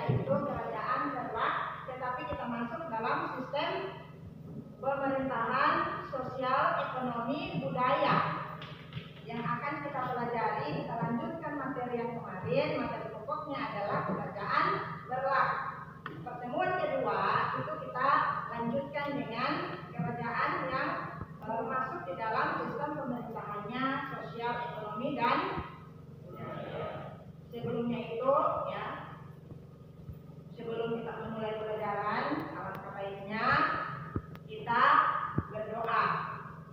yaitu kerajaan berlak, tetapi kita masuk dalam sistem pemerintahan sosial, ekonomi, budaya yang akan kita pelajari. Kita lanjutkan materi yang kemarin. Materi pokoknya adalah kerajaan berlak. Pertemuan kedua itu kita lanjutkan dengan kerajaan yang masuk di dalam sistem pemerintahannya sosial, ekonomi, dan sebelumnya itu ya, sebelum kita memulai pelajaran, alangkah baiknya kita berdoa,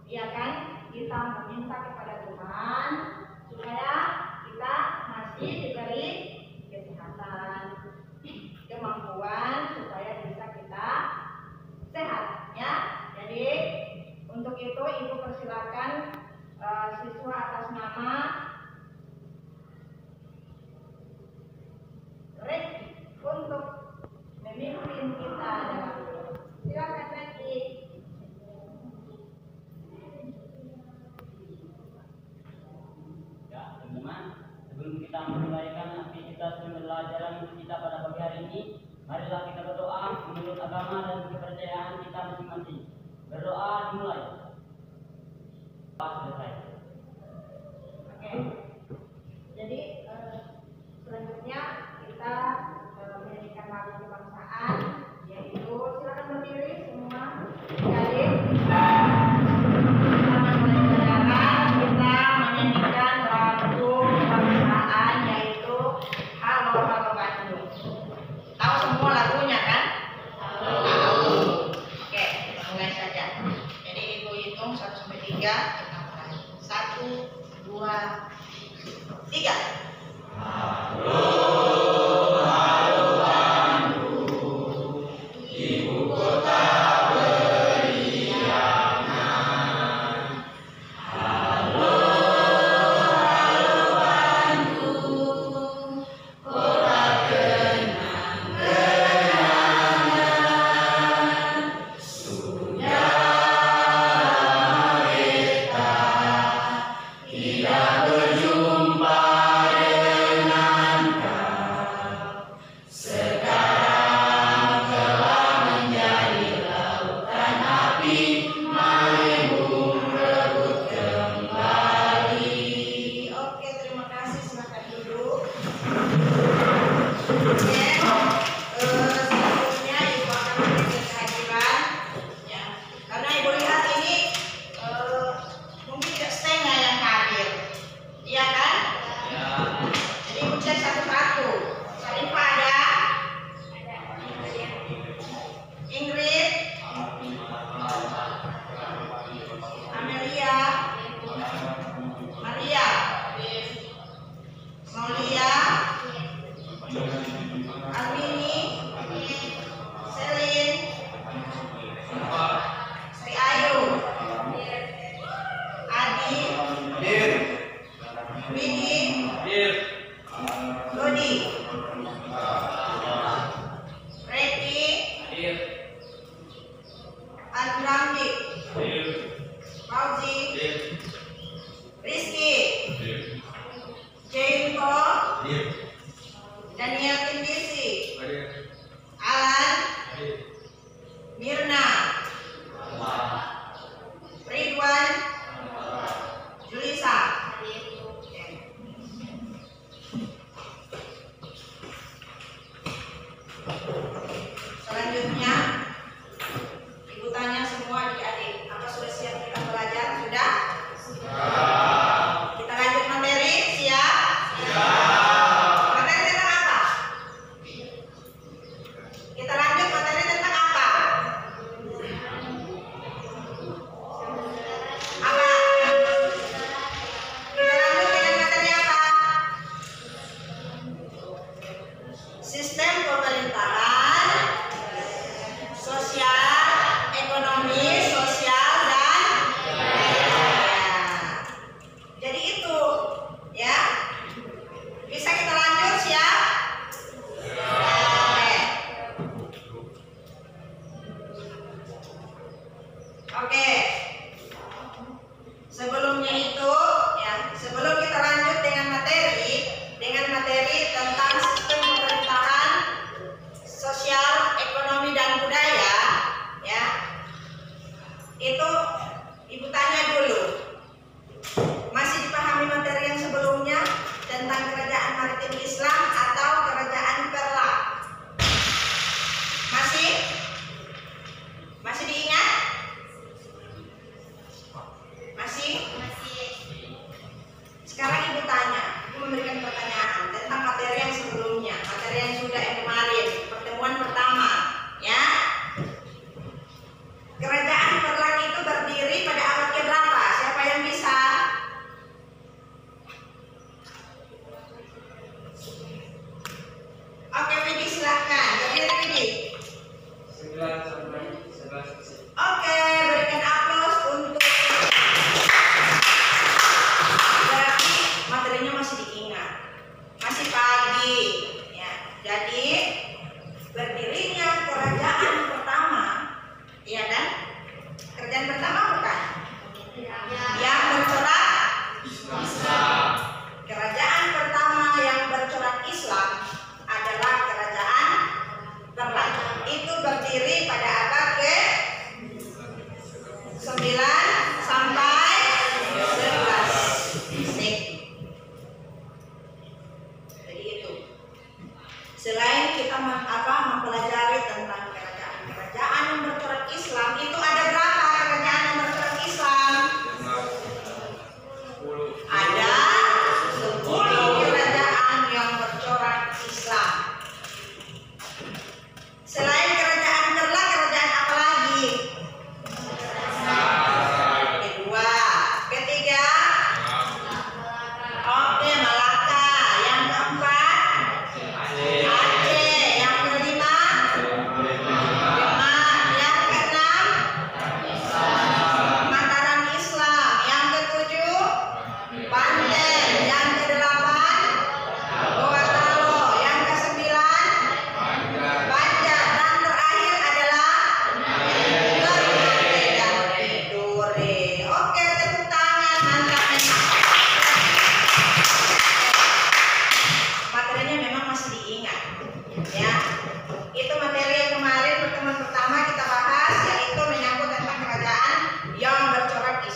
ya kan? Kita meminta kepada Tuhan supaya kita masih diberi kesehatan, kemampuan supaya bisa kita sehat, ya. Jadi untuk itu Ibu persilakan siswa atas nama Reki untuk memimpin kita dalam doa. Silakan Reki. Ya, teman-teman, sebelum kita memulaikan aktivitas pembelajaran kita pada pagi hari ini, marilah kita berdoa menurut agama dan kepercayaan kita masing-masing. Berdoa dimulai. Selesai. Oke. Jadi selanjutnya kita menyanyikan lagu kebangsaan, yaitu silakan berdiri semua. Jadi kita menyanyikan lagu kebangsaan, yaitu Halo Halo Bandung. Tahu semua lagunya kan? Tahu. Oke, mulai saja. Jadi Ibu hitung 1 sampai 3, kita mulai. 1, 2, 3. Tidak berjumpa dengan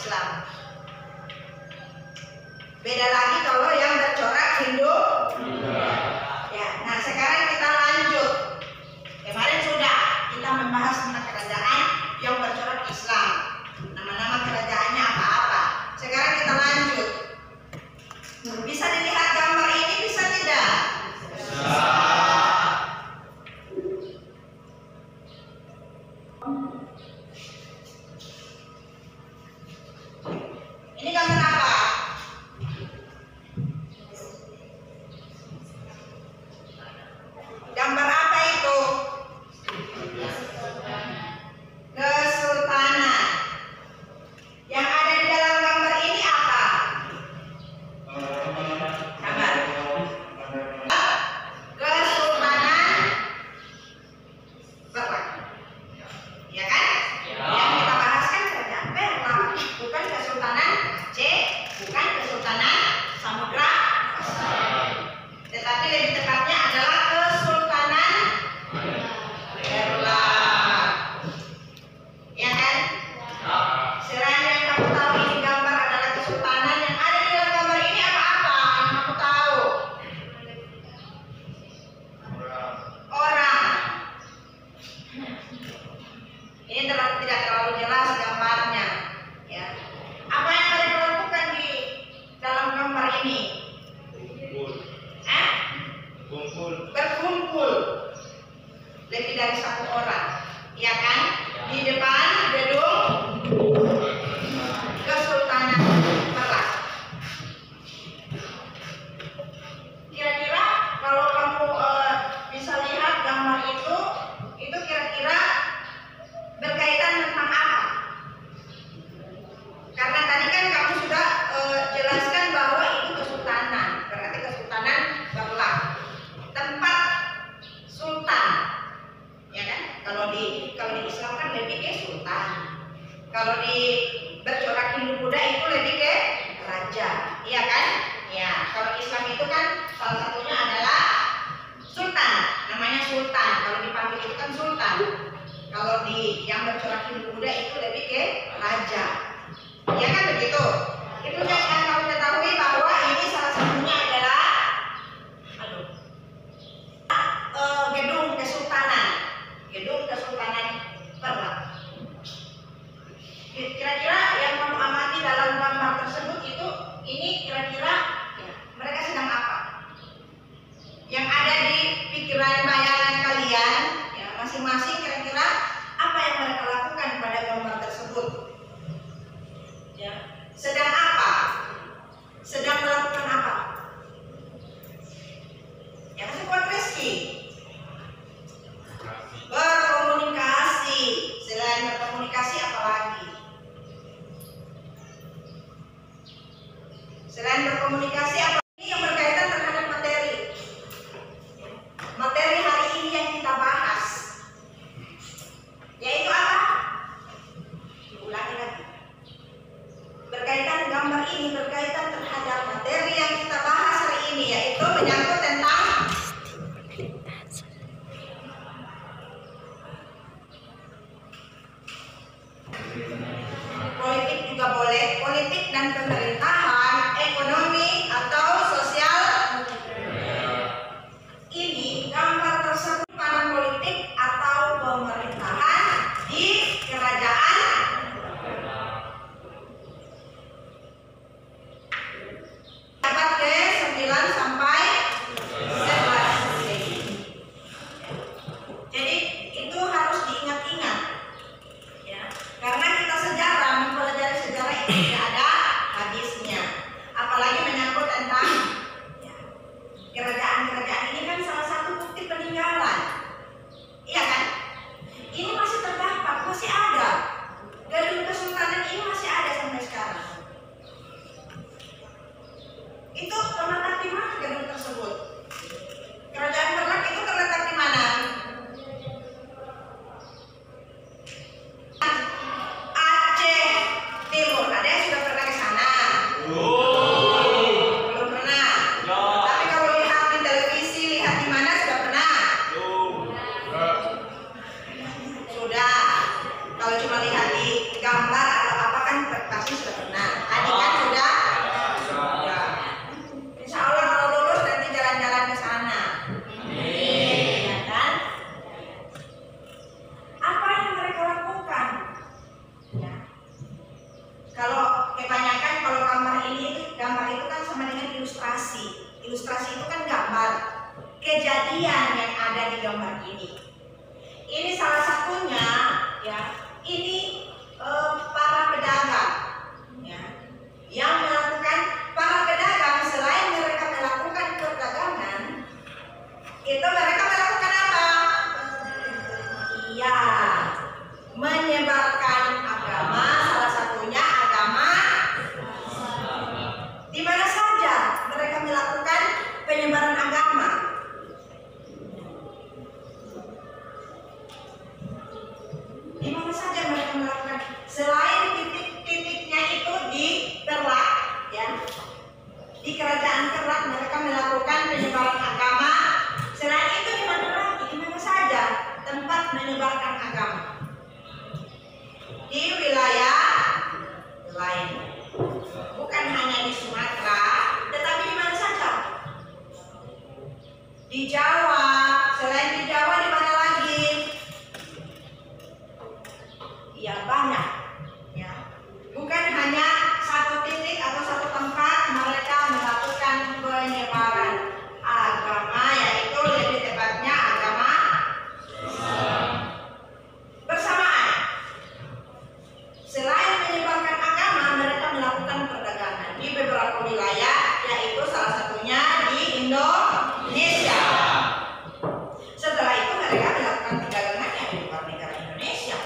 Islam. Beda lagi kalau yang bercorak Hindu. Ya, nah sekarang kita lanjut. Kemarin sudah kita membahas tentang kerajaan yang bercorak Islam. Nama-nama kerajaannya apa-apa. Sekarang kita lanjut. Bisa dilihat gambar ini, bisa tidak? Ini gambar apa? Gambar apa itu? Kesultanan. Yang ada di dalam gambar ini apa? Gambar Kesultanan Berlak. Ya kan? Yang kita bahas kan kerajaan Berlak, bukan Kesultanan Aceh, bukan Kesultanan Samudra Pasai. Tetapi lebih tepatnya adalah Kesultanan Berlak. Ya kan? Seraya yang kamu tahu ini gambar adalah kesultanan, yang ada di dalam gambar ini apa-apa yang kamu tahu? Orang. Ini tidak terlalu jelas gambarnya. Ya. Apa yang mereka lakukan di dalam gambar ini? Berkumpul. Lebih dari satu orang. Ya kan? Di depan gedung Kesultanan Berlak. Kira-kira kalau kamu bisa lihat gambar itu kira-kira berkaitan tentang apa? Karena tadi kan kamu sudah jelaskan bahwa itu kesultanan, berarti Kesultanan Berlak, tempat sultan, ya kan? Kalau di Islam kan lebih ke sultan. Kalau di bercorak Hindu Buddha itu lebih ke raja, iya kan? Ya, kalau Islam itu kan salah satunya adalah sultan, namanya sultan. Kalau dipanggil itu kan sultan. Kalau di yang bercorak Hindu Buddha itu lebih ke raja, ya kan begitu? Itu yang kamu ketahui bahwa ini salah satunya adalah gedung Kesultanan Berlak. Kira-kira yang kamu amati dalam gambar tersebut ini kira-kira ya, mereka sedang apa? Yang ada di pikiran bayangan kalian, ya, masing-masing kira-kira apa yang mereka lakukan pada gambar tersebut? Ya, sedang apa? Sedang melakukan apa? Ya, kasih buat Rizky. Berkomunikasi. Selain berkomunikasi apa lagi? Selain berkomunikasi apa lagi yang berkaitan terhadap materi? Materi hari ini yang kita bahas yaitu apa? Diulangi lagi. Berkaitan gambar ini berkaitan terhadap materi yang kita bahas hari ini, yaitu menyangkut tentang politik juga boleh, politik dan pemerintahan, ekonomi atau sosial. Ini gambar tersebut pada politik atau pemerintahan di kerajaan abad ke-9 sampai 11. Jadi itu harus diingat-ingat, ya, karena kita mempelajari sejarah itu tidak ada habis. sudah pernah. Adik kan sudah? Sudah. Insya Allah kalau lulus nanti jalan-jalan ke sana. Ya kan? Apa yang mereka lakukan? Ya. Kalau kebanyakan kalau gambar itu kan sama dengan ilustrasi. Ilustrasi itu kan gambar kejadian yang ada di gambar ini. Ini salah satunya, ya. Ini para pedagang, ya, yang melakukan para pedagang selain mereka melakukan perdagangan, itu mereka melakukan apa? Iya, menyebarkan agama, salah satunya agama. Di mana saja mereka melakukan penyebaran agama. Di mana saja mereka melakukan, selain titik-titiknya itu di Kerak, ya, di kerajaan Kerak mereka melakukan penyebaran agama. Selain itu di mana lagi? Di mana saja tempat menyebarkan agama di wilayah lain, bukan hanya di Sumatera, tetapi di mana saja? Di Jawa. Selain di Jawa di mana lagi? Ya banyak, ya. Bukan hanya satu titik atau satu tempat mereka melakukan penyebaran agama, yaitu lebih tepatnya agama bersamaan. Selain menyebarkan agama, mereka melakukan perdagangan di beberapa wilayah, yaitu salah satunya di Indonesia. Setelah itu mereka melakukan perdagangan yang di luar negara Indonesia.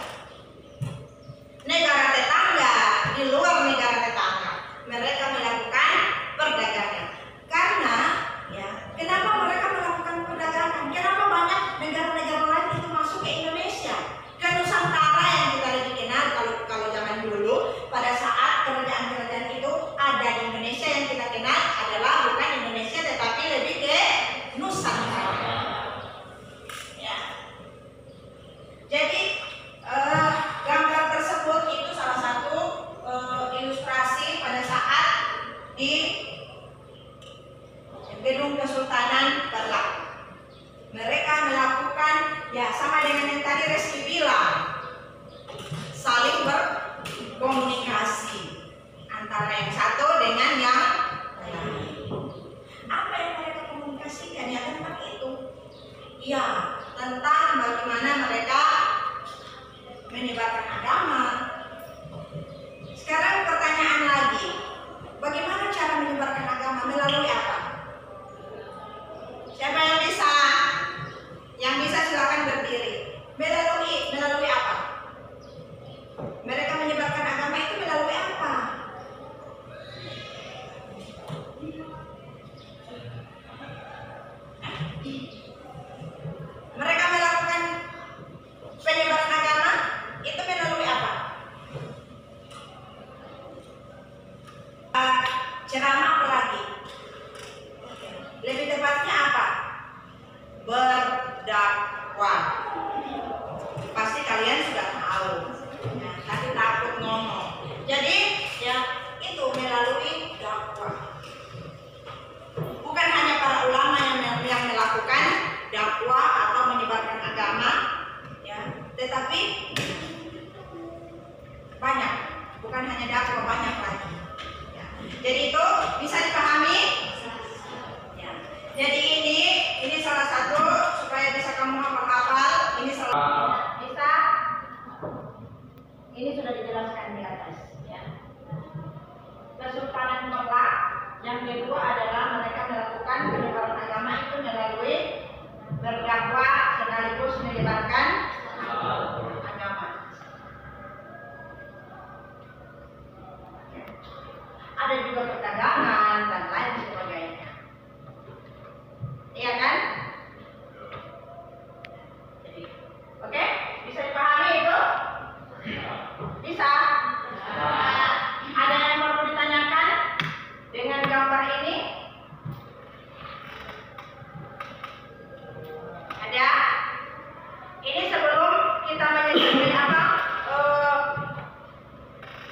Negara tetangga, di luar negara tetangga mereka melakukan perdagangan. Karena, ya, kenapa mereka melakukan perdagangan? Kenapa banyak negara-negara lain itu masuk ke Indonesia, ke Nusantara yang kita lebih kenal? Kalau zaman dulu, pada saat kerajaan-kerajaan itu ada di Indonesia, yang kita kenal adalah bukan Indonesia tetapi lebih ke Nusantara. Ya. Jadi gambar tersebut itu salah satu ilustrasi pada saat di Gedung Kesultanan Kerak. Mereka melakukan, ya, sama dengan yang tadi Reski bilang, saling berkomunikasi antara yang satu dengan yang lain. Apa yang mereka komunikasikan? Ya tentang itu. Ya, tentang bagaimana mereka menyebarkan agama. Sekarang pertanyaan lagi, bagaimana cara menyebarkan agama? Melalui apa? Siapa yang bisa? Yang bisa silakan berdiri. Melalui apa? Mereka menyebarkan agama itu melalui apa? Mereka melakukan penyebaran agama itu melalui apa? Ceramah apa lagi? Lebih tepatnya apa? Berdakwah. Pasti kalian sudah tahu. Ya, tapi takut ngomong. Jadi, ya, itu melalui dakwah. Bukan hanya para ulama yang melakukan dakwah atau menyebarkan agama, ya, tetapi banyak. Bukan hanya dakwah, banyak lagi. Ya. Jadi itu bisa dipahami. Ya. Jadi ini salah satu supaya bisa kamu hafal. Ini salah bisa. Ini sudah dijelaskan di atas. Ya. Kesultanan Kerak. Yang kedua adalah mereka melakukan penyebaran agama itu melalui berdakwah sekaligus menyebarkan agama. Ada juga perdagangan dan lain sebagainya. Iya kan? Jadi, oke? Bisa dipahami itu? Bisa? Ada yang perlu ditanyakan dengan gambar ini? Ada? Ini sebelum kita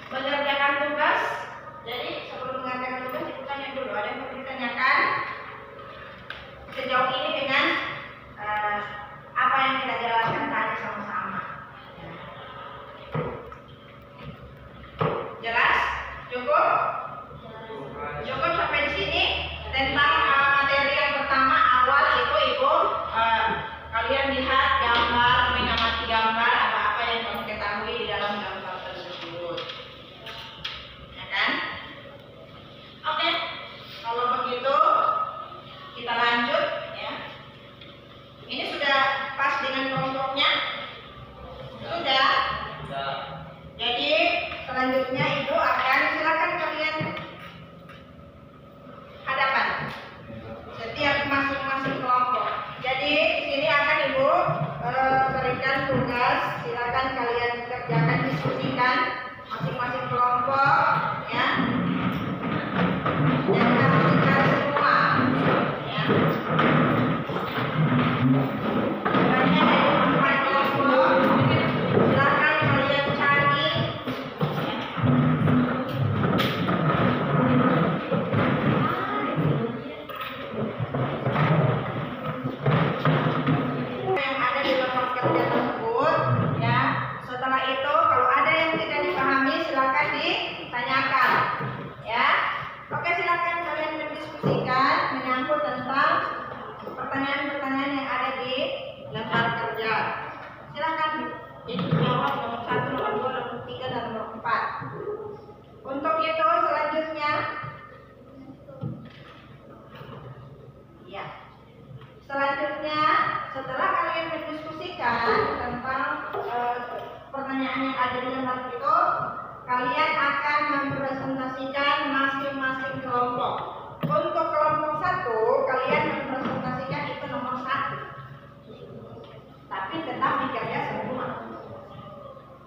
mengerjakan tugas, yang disaksikan semua, ya. Banyak dari 4 kelompok, silakan kalian cari. Yang ada di kelompok kerja tersebut, ya. Setelah itu kalau ada yang tidak dipahami silakan ditanyakan, ya. Oke, silakan kalian mendiskusikan menyangkut tentang pertanyaan-pertanyaan yang ada di lembar kerja. Silakan dijawab nomor 1, nomor 2, nomor 3, dan nomor 4. Untuk itu selanjutnya, ya. Selanjutnya, setelah kalian mendiskusikan tentang pertanyaan yang ada di lembar itu, kalian akan mempresentasikan masing-masing kelompok. Untuk kelompok 1, kalian mempresentasikan itu nomor 1, tapi tetap dikerja semua.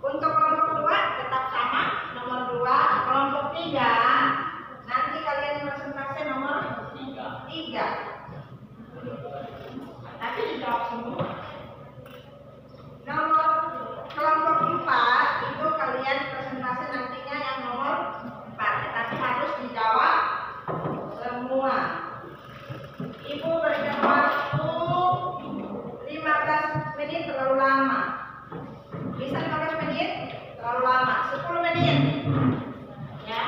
Untuk kelompok 2 tetap sama, nomor 2. Kelompok 3 nanti kalian presentasi nomor 3. Tapi dijawab semua. Nomor kelompok 4 itu kalian presentasi nantinya yang nomor 4, tetapi harus dijawab semua. Ibu berikan waktu 15 menit, terlalu lama. Bisa 15 menit? Terlalu lama. 10 menit. Ya.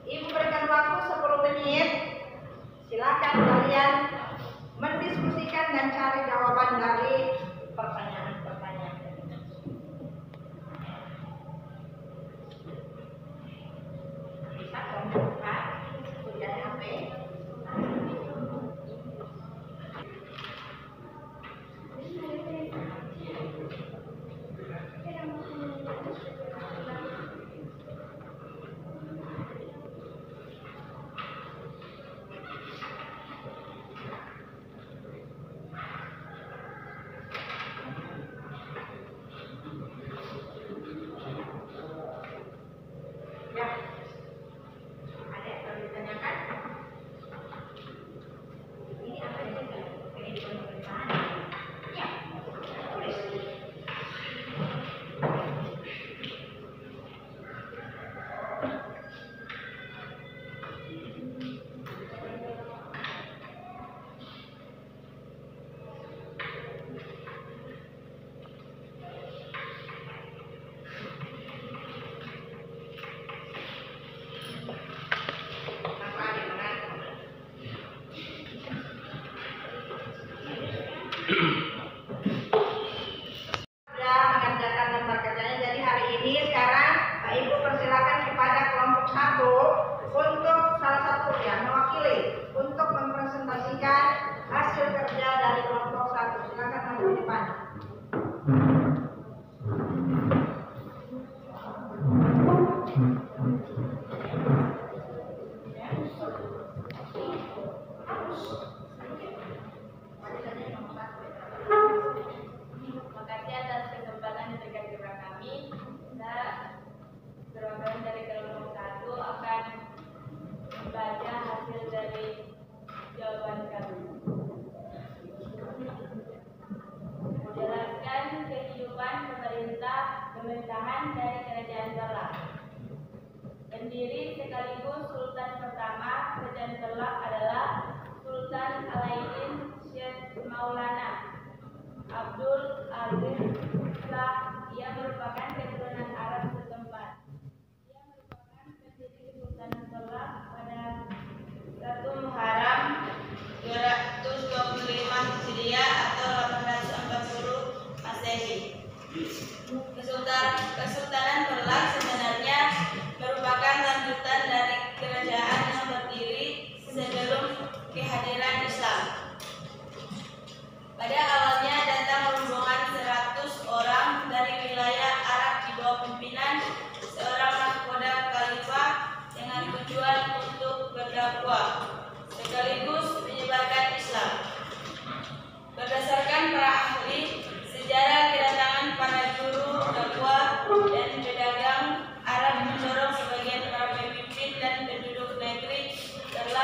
Ibu berikan waktu 10 menit. Silakan kalian mendiskusikan dan cari jawaban dari pertanyaan-pertanyaan. Bisa kelompok 4 punya HP. Ya, ada yang perlu ditanyakan? Ini apa aja kan? Pengen pemeriksaan? Ya, boleh. Apa ada yang mengatur? Sudah mengerjakan lembar kerjanya. Jadi hari ini sekarang Pak Ibu persilakan kepada kelompok 1 untuk salah satu yang mewakili untuk mempresentasikan hasil kerja dari kelompok 1. Silakan maju di depan. Terima kasih atas kesempatan yang diberikan kepada kami. Kita perwakilan dari kelompok 1 akan membaca hasil dari jawaban kami. Menjelaskan kehidupan pemerintahan dari Kerajaan Telak. Pendiri sekaligus Sultan pertama Kerajaan Telak adalah Sultan Alaiddin Syekh Maulana Abdul Aziz Shah. Ia merupakan keturunan Arab setempat. Ia merupakan pendiri Kesultanan Telak pada 1 Muharram 225 Hijriah atau 1840 Masehi. Kesultanan Telak sebenarnya merupakan lanjutan dari kerajaan yang berdiri sebelum kehadiran Islam. Pada awalnya datang rombongan 100 orang dari wilayah Arab di bawah pimpinan seorang mahkota khalifah dengan tujuan untuk berdakwah sekaligus menyebarkan Islam. Berdasarkan para ahli sejarah, kedatangan para juru dakwah dan pedagang Arab mendorong sebagian para pemimpin dan penduduk negeri telah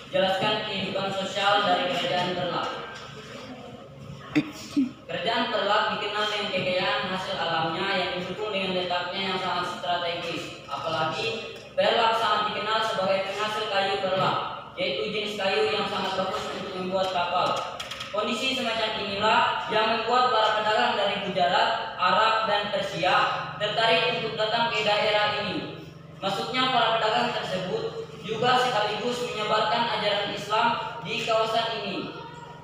Jelaskan kehidupan sosial dari Kerajaan Terlak. Kerajaan Terlak dikenal dengan kekayaan hasil alamnya yang didukung dengan letaknya yang sangat strategis. Apalagi Perlak sangat dikenal sebagai penghasil kayu Perlak, yaitu jenis kayu yang sangat bagus untuk membuat kapal. Kondisi semacam inilah yang membuat para pedagang dari Gujarat, Arab, dan Persia tertarik untuk datang ke daerah ini. Masuknya para pedagang tersebut juga sekaligus menyebarkan ajaran Islam di kawasan ini.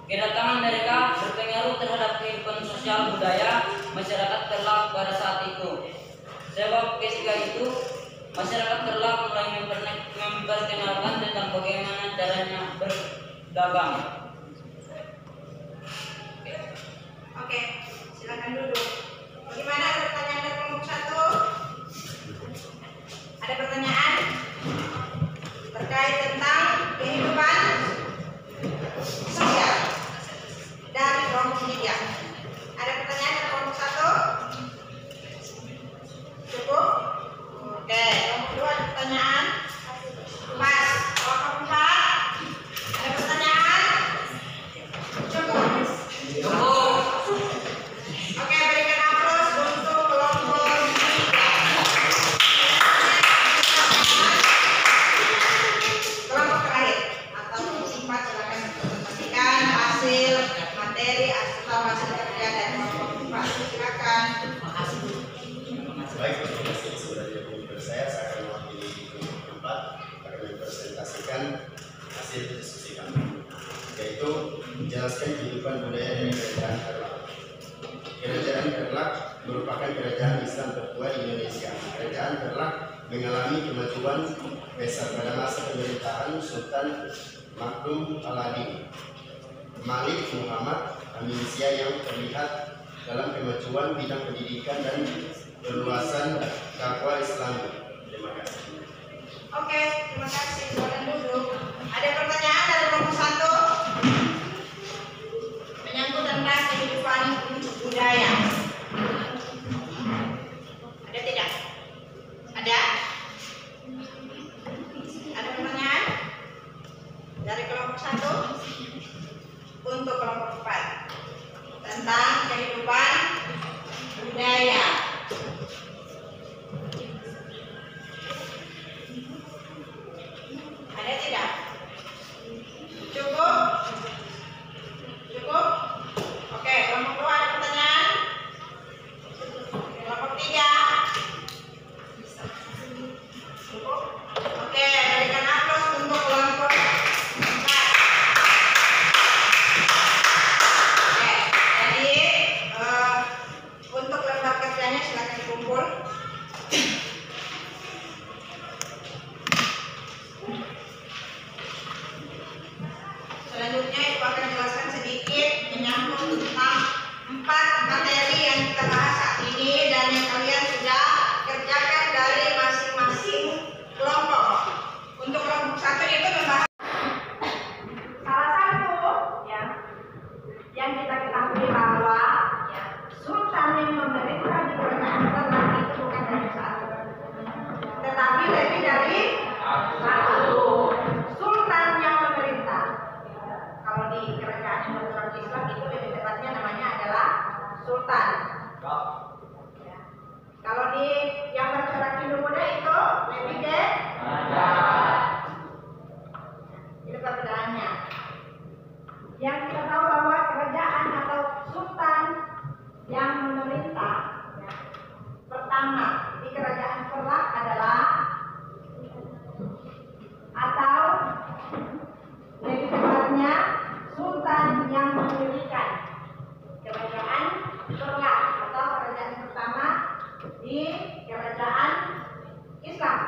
Kedatangan mereka berpengaruh terhadap kehidupan sosial budaya masyarakat Terlak pada saat itu. Sebab ketika itu masyarakat Terlak mulai memperkenalkan tentang bagaimana caranya berdagang. Oke, silakan duduk. Bagaimana pertanyaan dari kelompok 1? Ada pertanyaan terkait tentang kehidupan sosial dari kelompok 3. Ada pertanyaan dari kelompok 1? Cukup? Oke, kelompok 2 ada pertanyaan? Mas, kelompok 4 ada pertanyaan? Cukup? Cukup. Oke, berikan aplaus untuk kelompok 3. Kelompok terakhir atau 4 silakan presentasikan hasil materi atau hasil kerja dari kelompok 4. Silakan. Baik, terima kasih sudah diundang saya akan mewakili kelompok 4 akan mempresentasikan hasil diskusi kami, yaitu menjelaskan kehidupan budaya dari Kerajaan Terlak. Kerajaan Terlak merupakan kerajaan Islam tertua di Indonesia. Kerajaan Terlak mengalami kemajuan besar pada masa pemerintahan Sultan Maklum Al-Adil Malik Muhammad Aminsyah yang terlihat dalam kemajuan bidang pendidikan dan perluasan dakwah Islam. Terima kasih. Oke, terima kasih. Silakan duduk. Ada pertanyaan dari kelompok 1 menyangkut tentang kehidupan budaya. Ada tidak? Ada? Ada pertanyaan dari kelompok 1 untuk kelompok 4 tentang kehidupan budaya. Ada tidak? Cukup? Cukup? Oke, kelompok 2 ada pertanyaan? Kelompok 3? Cukup? Oke, berikan aplaus untuk kelompok 4. Oke, jadi untuk lembar kerjanya silakan dikumpul. Selanjutnya Ibu akan jelaskan sedikit menyangkut tentang 4 materi yang kita bahas saat ini dan yang kalian sudah kerjakan dari masing-masing kelompok. Untuk kelompok 1 itu membahas salah satu yang kita ketahui bahwa sultan yang memerintah di kerajaan Terlak itu bukan hanya satu, tetapi lebih dari satu sultan yang memerintah. Kalau di kerajaan modern Islam itu lebih tepatnya namanya adalah sultan. Ya. Kalau di yang bercorak Hindu Buddha itu lebih ke raja. Itu perbedaannya. Yang kita tahu bahwa kerajaan atau sultan yang memerintah pertama di kerajaan Terlak adalah atau lebih tepatnya sultan yang mendirikan kerajaan Terlak atau kerajaan pertama di kerajaan Islam,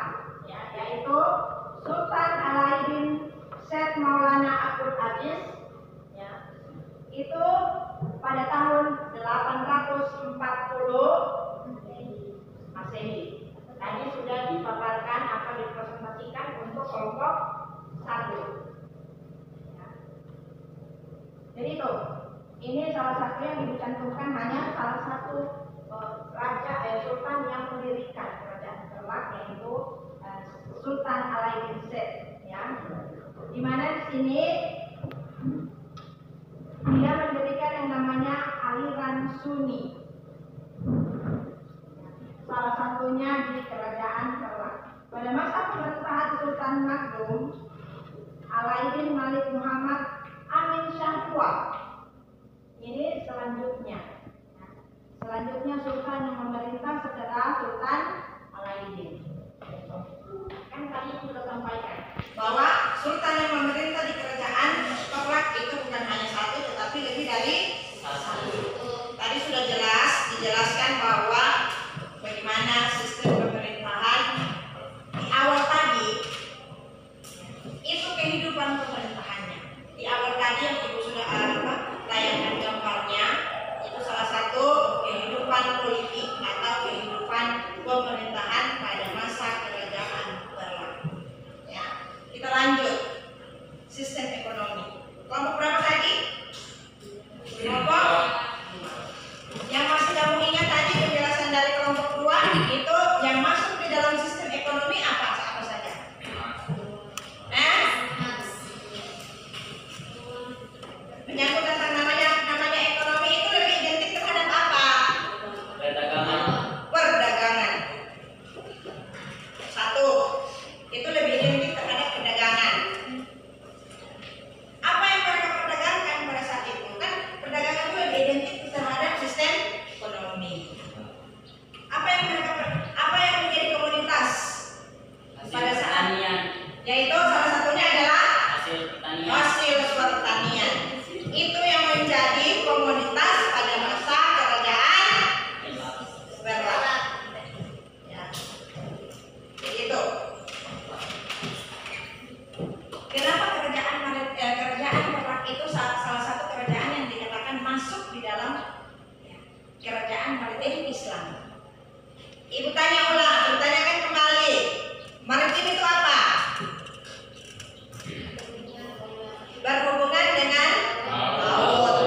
yaitu Sultan Alauddin Syed Maulana Abdul Aziz, itu pada tahun 840 Masehi. Tadi sudah dipaparkan atau dipresentasikan untuk kelompok 1. Jadi itu, ini salah satu yang dicantumkan hanya salah satu raja sultan yang mendirikan kerajaan Terlak, yaitu Sultan Alauddin Syed, ya. Di mana sini dia mendirikan yang namanya aliran Sunni. Salah satunya di Kerajaan Kerak. Pada masa pemerintahan Sultan Maghdum, Alaiddin Malik Muhammad Amin Shah II. Ini selanjutnya. Selanjutnya sultan yang memerintah setelah Sultan Alaiddin. Kan tadi sudah sampaikan bahwa sultan yang memerintah di Kerajaan Kerak itu bukan hanya satu, tetapi lebih dari satu. Tadi sudah dijelaskan bahwa bagaimana sistem pemerintahan di awal tadi itu kehidupan pemerintahannya. Di awal tadi yang ibu sudah layankan gambarnya itu salah satu kehidupan politik atau kehidupan pemerintahan pada masa Kerajaan Kerak. Ya, kita lanjut sistem ekonomi. Kelompok berapa tadi? Kelompok yang masih kamu ingat tadi penjelasan dari kelompok 2 itu yang masuk di dalam sistem ekonomi apa saja? Menyangkut tentang namanya ekonomi itu lebih identik terhadap apa? Perdagangan. Satu, itu lebih identik terhadap perdagangan. Apa yang mereka perdagangkan pada saat itu? Kan perdagangan itu lebih identik terhadap sistem ekonomi. Apa yang menjadi komoditas pada saat yaitu salah satunya adalah hasil pertanian. Itu yang menjadi komoditas pada masa Kerajaan Kerak. Ya. Begitu. Kenapa Kerajaan Kerak itu salah satu kerajaan yang dikatakan masuk di dalam kerajaan maritim Islam? Ibu tanyakan kembali. Maritim itu apa? Berhubungan dengan laut.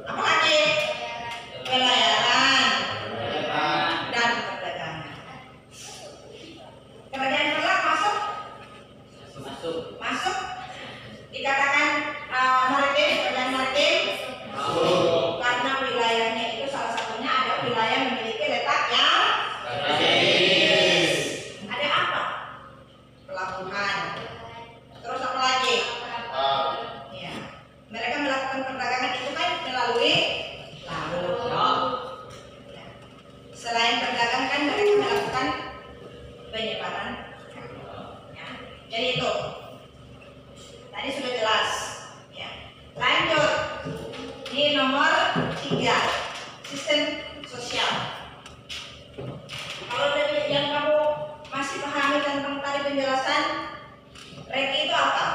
Apa lagi? Pelayaran dan perdagangan. Kerajaan Kerak masuk dikatakan maritim, kerajaan maritim karena wilayahnya itu salah satunya ada wilayah memiliki letak yang strategis. Ada apa? Pelabuhan. Terus apa lagi? Ya. Mereka melakukan perdagangan itu kan melalui laut. Ya. Selain perdagangan kan mereka melakukan penyebaran. Ya. Jadi itu. Tadi sudah jelas. Ya. Lanjut. Ini nomor 3, sistem sosial. Kalau dari yang kamu masih pahami tentang tadi penjelasan, REKI itu apa?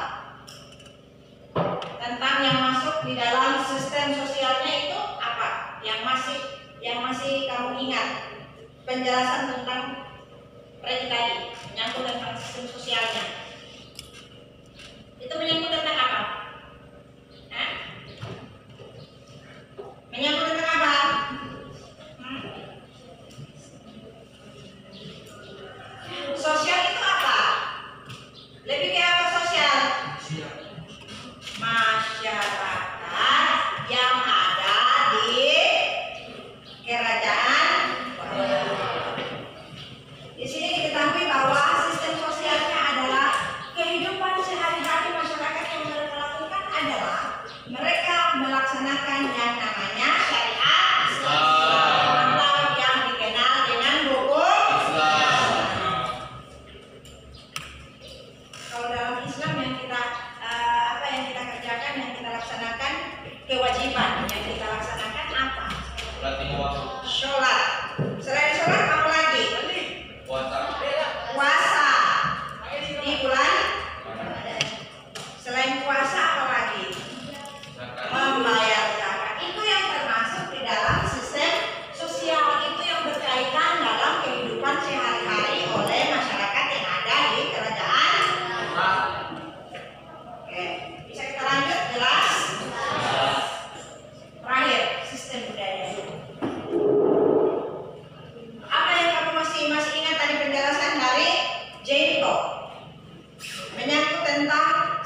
Tentang yang masuk di dalam sistem sosialnya itu apa? Yang masih kamu ingat penjelasan tentang REKI tadi, menyangkut tentang sistem sosialnya. Itu menyangkut tentang apa? Menyangkut tentang apa? Sosial itu apa? Lebih ke apa sosial? Masyarakat yang ada di kerajaan.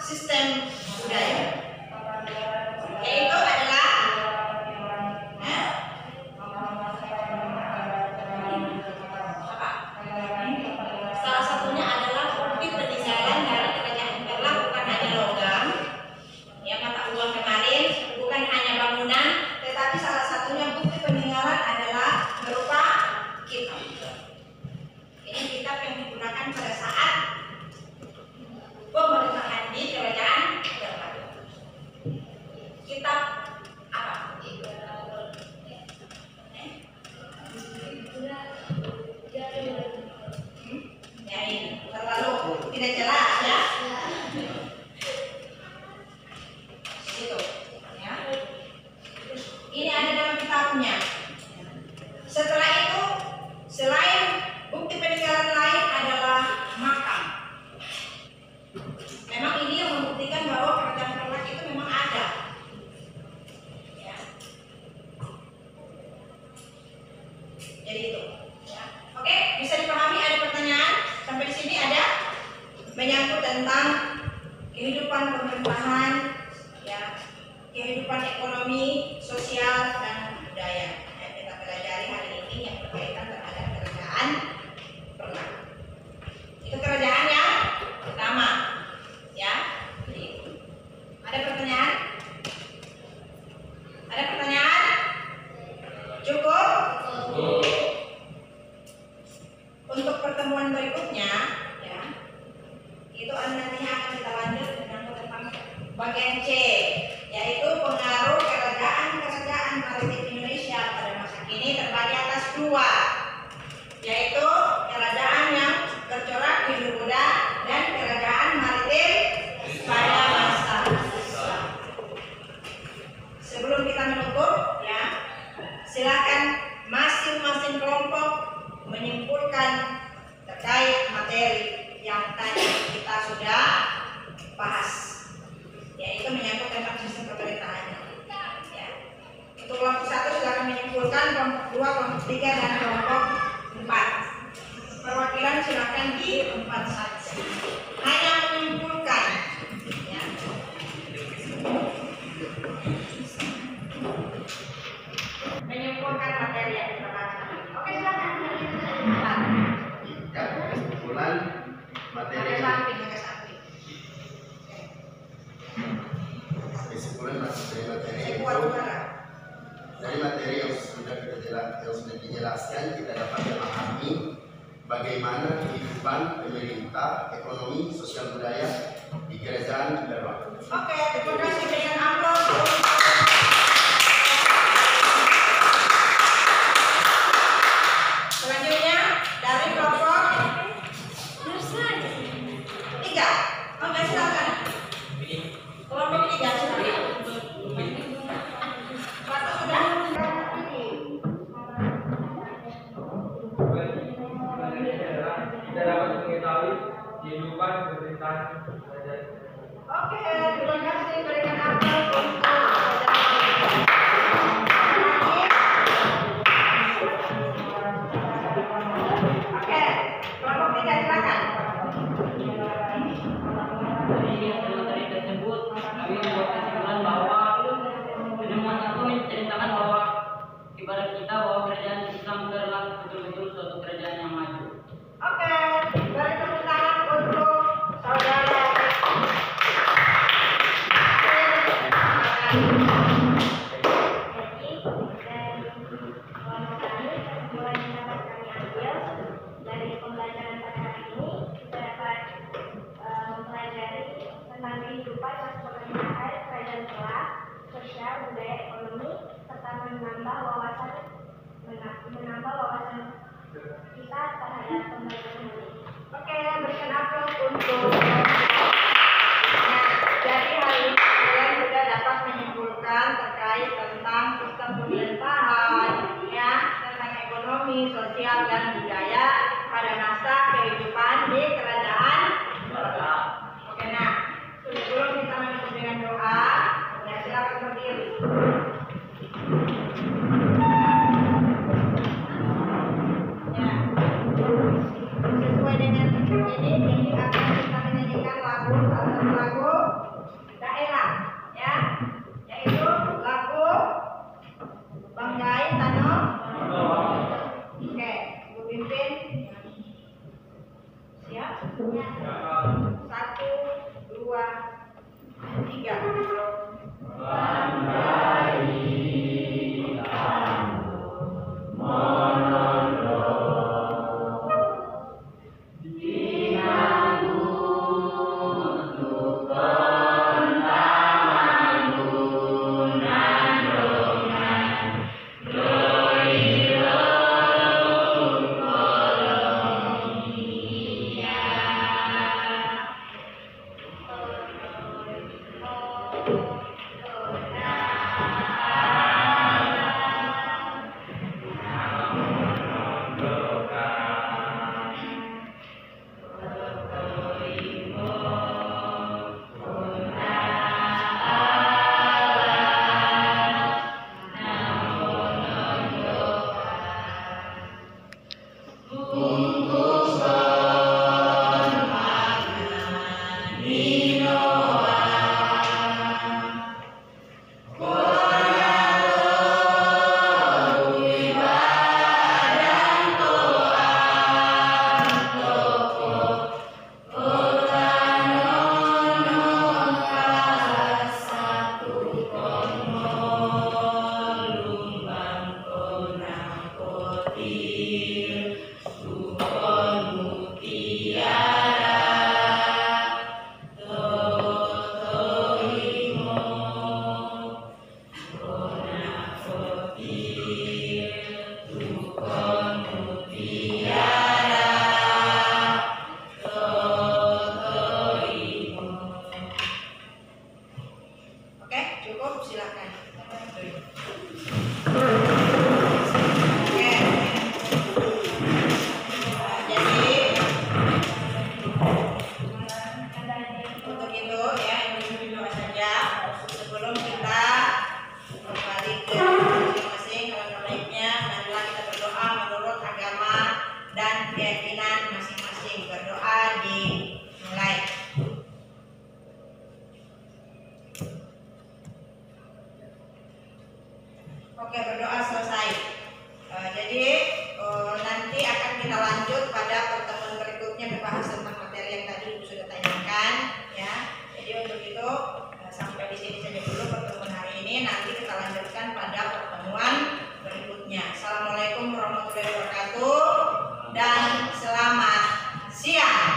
sistem budaya. Yaitu adalah salah satunya adalah bukti peninggalan dari kerajaan Perlak, bukan hanya logam, ya mata uang kemarin, bukan hanya bangunan, tetapi salah satunya bukti peninggalan adalah berupa kitab. Ini kitab yang digunakan pada saat pemerintahan di kerajaan Perlak. Kitab apa? Ya ini terlalu tidak jelas ya. Itu ya. Ini ada dalam kitabnya. Setelah itu, selain bukti peninggalan lain adalah makam. Memang ini yang membuktikan bahwa kerajaan Perlak itu memang ada. Ya. Jadi itu. Ya. Oke, bisa dipahami? Ada pertanyaan? Sampai di sini ada menyangkut tentang kehidupan pemerintahan, ya, kehidupan ekonomi, sosial dan budaya. Yang kita pelajari hari ini yang berkaitan terhadap kerajaan Perlak. Itu kerajaan yang pertama, ya. Jadi, ada pertanyaan? Ada pertanyaan? Cukup? Untuk pertemuan berikutnya, ya, itu nantinya akan kita lanjut dengan tentang bagian C, yaitu pengaruh kerajaan maritim Indonesia pada masa kini terbagi atas dua, yaitu kerajaan yang bercorak Hindu-Buddha dan kerajaan maritim pada masa Islam. Sebelum kita menutup, ya, silakan masing-masing kelompok menyimpulkan terkait materi yang tadi kita sudah bahas, yaitu menyangkut tentang sistem pemerintahannya. Ya. Untuk kelompok 1 silakan menyimpulkan, kelompok 2, kelompok 3, dan kelompok 4. Perwakilan silakan di tempat saja. Hanya menyimpulkan. Ya. Menyimpulkan materi yang kita baca. Oke, silakan. Kesimpulan materi. Kesimpulan materi itu dari materi yang sudah dijelaskan, kita dapat memahami bagaimana kehidupan pemerintah, ekonomi, sosial budaya di kerajaan Perlak. Oke, terima kasih dengan amplop. Selanjutnya dari kelompok 3. Oke, silakan. Kelompok 3 silakan. Waktu sudah. Kita dapat mengetahui kehidupan pemerintahan kerajaan. Oke, terima kasih berikan amplop untuk Oke, kelompok 3 silakan. Dari materi tersebut, kami membuat kesimpulan bahwa penemuan itu menceritakan bahwa ibarat kita bahwa kerajaan Islam Perlak betul-betul suatu kerajaan yang maju. Oke, beri tepuk tangan untuk saudara. Dari pembelajaran pada hari ini kita dapat mempelajari tentang kehidupan dan pemerintahan kerajaan Perlak, sosial, budaya, ekonomi, serta menambah wawasan kita terhadap pembelajaran ini. Oke, berikan amplop untuk. Nah, jadi hari ini kalian sudah dapat menyimpulkan terkait tentang sistem pemerintahan, ya, tentang ekonomi, sosial, dan budaya pada masa kehidupan di kerajaan Perlak. Oke, nah, sebelum kita menutup dengan doa, ya silakan berdiri. Ya, sesuai dengan ini akan kita menyanyikan lagu, salah satu lagu Oke, cukup, silakan. Untuk itu ya, ini berdoa saja sebelum kita kembali ke masing-masing. Kalau baiknya, marilah kita berdoa menurut agama dan keyakinan masing-masing. Berdoa dimulai. Oke, berdoa selesai. Jadi nanti akan kita lanjut pada pertemuan berikutnya membahas tentang materi yang tadi Ibu sudah tanyakan, ya. Jadi untuk itu sampai di sini saja dulu pertemuan hari ini. Nanti kita lanjutkan pada pertemuan berikutnya. Assalamualaikum warahmatullahi wabarakatuh dan selamat siang.